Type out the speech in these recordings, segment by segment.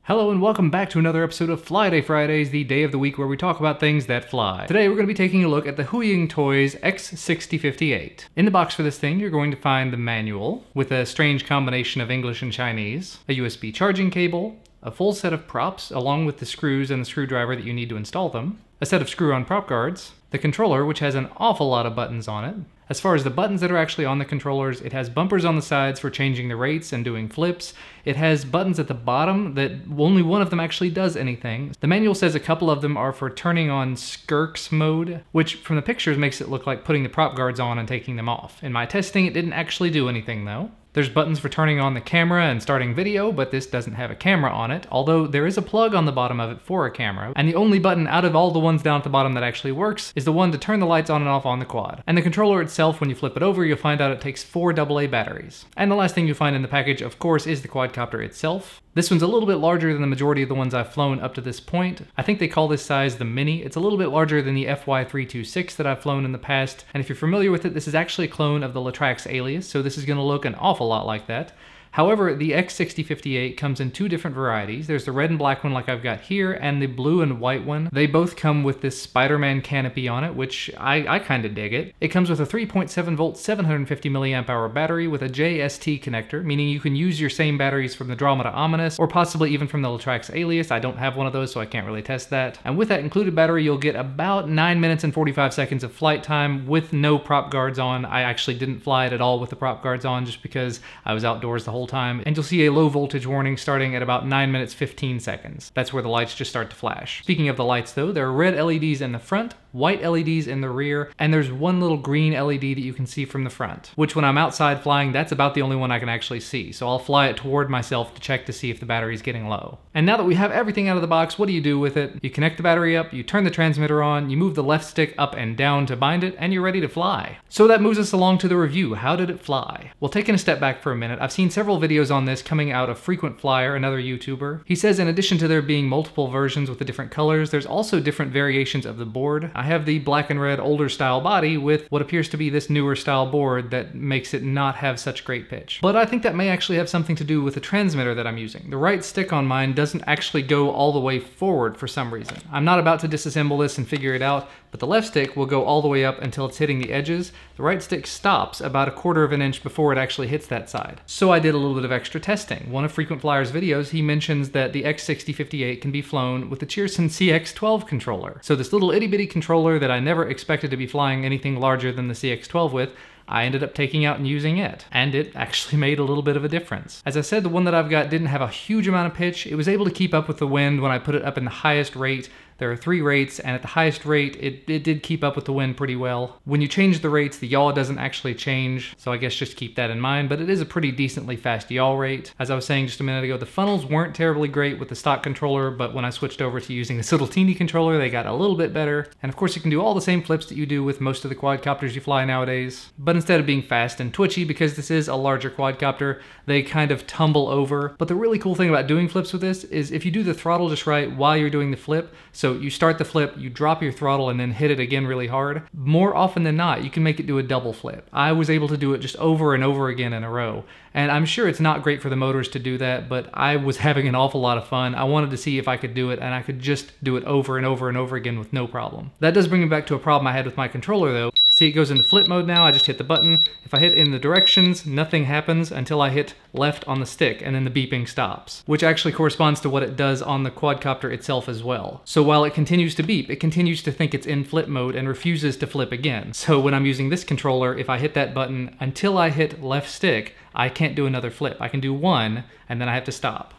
Hello and welcome back to another episode of Fly Day Fridays, the day of the week where we talk about things that fly. Today we're going to be taking a look at the Huiying Toys X6058. In the box for this thing you're going to find the manual, with a strange combination of English and Chinese, a USB charging cable, a full set of props along with the screws and the screwdriver that you need to install them, a set of screw-on prop guards, the controller which has an awful lot of buttons on it. As far as the buttons that are actually on the controllers, it has bumpers on the sides for changing the rates and doing flips. It has buttons at the bottom that only one of them actually does anything. The manual says a couple of them are for turning on skirks mode, which from the pictures makes it look like putting the prop guards on and taking them off. In my testing, it didn't actually do anything though. There's buttons for turning on the camera and starting video, but this doesn't have a camera on it, although there is a plug on the bottom of it for a camera. And the only button out of all the ones down at the bottom that actually works is the one to turn the lights on and off on the quad. And the controller itself, when you flip it over, you'll find out it takes 4 AA batteries. And the last thing you find in the package, of course, is the quadcopter itself. This one's a little bit larger than the majority of the ones I've flown up to this point. I think they call this size the Mini. It's a little bit larger than the FY326 that I've flown in the past, and if you're familiar with it, this is actually a clone of the Latrax Alias, so this is going to look an awful lot like that. However, the X6058 comes in 2 different varieties. There's the red and black one like I've got here, and the blue and white one. They both come with this Spider-Man canopy on it, which I kind of dig it. It comes with a 3.7 volt 750 milliamp hour battery with a JST connector, meaning you can use your same batteries from the Dromeda Ominous, or possibly even from the Latrax Alias. I don't have one of those, so I can't really test that. And with that included battery, you'll get about 9 minutes and 45 seconds of flight time with no prop guards on. I actually didn't fly it at all with the prop guards on just because I was outdoors the whole time, and you'll see a low voltage warning starting at about 9 minutes 15 seconds. That's where the lights just start to flash. Speaking of the lights though, there are red LEDs in the front, white LEDs in the rear, and there's one little green LED that you can see from the front, which when I'm outside flying, that's about the only one I can actually see. So I'll fly it toward myself to check to see if the battery's getting low. And now that we have everything out of the box, what do you do with it? You connect the battery up, you turn the transmitter on, you move the left stick up and down to bind it, and you're ready to fly. So that moves us along to the review. How did it fly? Well, taking a step back for a minute, I've seen several videos on this coming out of Frequent Flyer, another YouTuber. He says in addition to there being multiple versions with the different colors, there's also different variations of the board. I have the black and red older style body with what appears to be this newer style board that makes it not have such great pitch. But I think that may actually have something to do with the transmitter that I'm using. The right stick on mine doesn't actually go all the way forward for some reason. I'm not about to disassemble this and figure it out, but the left stick will go all the way up until it's hitting the edges. The right stick stops about 1/4 of an inch before it actually hits that side. So I did a little bit of extra testing. One of Frequent Flyer's videos, he mentions that the X6058 can be flown with the Cheerson CX12 controller. So this little itty bitty controller that I never expected to be flying anything larger than the CX12 with, I ended up taking out and using it, and it actually made a little bit of a difference. As I said, the one that I've got didn't have a huge amount of pitch. It was able to keep up with the wind when I put it up in the highest rate. There are 3 rates, and at the highest rate, it did keep up with the wind pretty well. When you change the rates, the yaw doesn't actually change, so I guess just keep that in mind, but it is a pretty decently fast yaw rate. As I was saying just a minute ago, the funnels weren't terribly great with the stock controller, but when I switched over to using this little teeny controller, they got a little bit better. And of course, you can do all the same flips that you do with most of the quadcopters you fly nowadays. But instead of being fast and twitchy, because this is a larger quadcopter, they kind of tumble over. But the really cool thing about doing flips with this is if you do the throttle just right while you're doing the flip, so you start the flip, you drop your throttle and then hit it again really hard, more often than not, you can make it do a double flip. I was able to do it just over and over again in a row. And I'm sure it's not great for the motors to do that, but I was having an awful lot of fun. I wanted to see if I could do it, and I could just do it over and over and over again with no problem. That does bring me back to a problem I had with my controller though. See, it goes into flip mode now. I just hit the button. If I hit in the directions, nothing happens until I hit left on the stick, and then the beeping stops, which actually corresponds to what it does on the quadcopter itself as well. So while it continues to beep, it continues to think it's in flip mode and refuses to flip again. So when I'm using this controller, if I hit that button until I hit left stick, I can't do another flip. I can do one, and then I have to stop.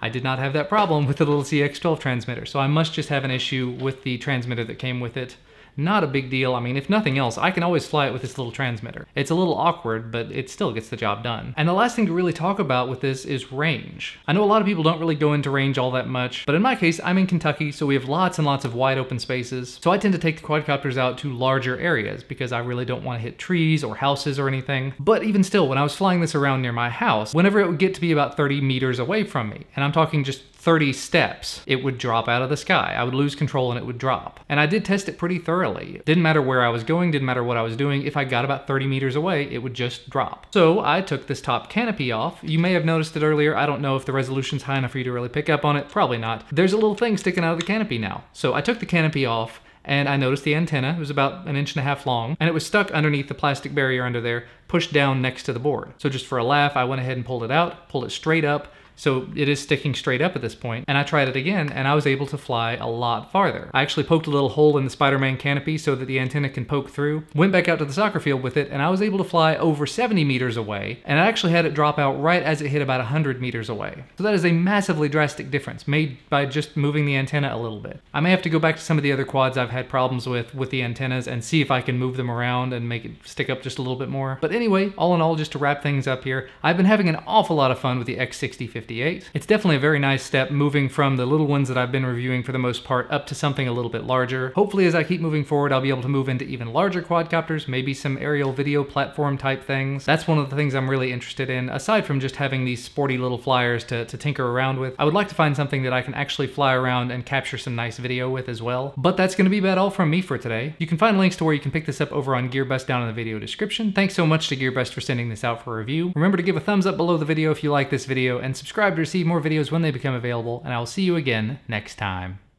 I did not have that problem with the little CX12 transmitter, so I must just have an issue with the transmitter that came with it. Not a big deal. I mean, if nothing else, I can always fly it with this little transmitter. It's a little awkward, but it still gets the job done. And the last thing to really talk about with this is range. I know a lot of people don't really go into range all that much, but in my case, I'm in Kentucky, so we have lots and lots of wide open spaces. So I tend to take the quadcopters out to larger areas because I really don't want to hit trees or houses or anything. But even still, when I was flying this around near my house, whenever it would get to be about 30 meters away from me, and I'm talking just 30 steps, it would drop out of the sky. I would lose control and it would drop. And I did test it pretty thoroughly temporarily. Didn't matter where I was going, didn't matter what I was doing. If I got about 30 meters away, it would just drop. So I took this top canopy off. You may have noticed it earlier. I don't know if the resolution's high enough for you to really pick up on it. Probably not. There's a little thing sticking out of the canopy now. So I took the canopy off, and I noticed the antenna. It was about 1.5 inches long, and it was stuck underneath the plastic barrier under there, pushed down next to the board. So just for a laugh, I went ahead and pulled it out, pulled it straight up. So it is sticking straight up at this point, and I tried it again, and I was able to fly a lot farther. I actually poked a little hole in the Spider-Man canopy so that the antenna can poke through, went back out to the soccer field with it, and I was able to fly over 70 meters away, and I actually had it drop out right as it hit about 100 meters away. So that is a massively drastic difference made by just moving the antenna a little bit. I may have to go back to some of the other quads I've had problems with the antennas and see if I can move them around and make it stick up just a little bit more. But anyway, all in all, just to wrap things up here, I've been having an awful lot of fun with the X6058. It's definitely a very nice step moving from the little ones that I've been reviewing for the most part up to something a little bit larger. Hopefully as I keep moving forward, I'll be able to move into even larger quadcopters, maybe some aerial video platform type things. That's one of the things I'm really interested in, aside from just having these sporty little flyers to tinker around with. I would like to find something that I can actually fly around and capture some nice video with as well. But that's going to be about all from me for today. You can find links to where you can pick this up over on GearBest down in the video description. Thanks so much to GearBest for sending this out for review. Remember to give a thumbs up below the video if you like this video, and subscribe to receive more videos when they become available, and I will see you again next time.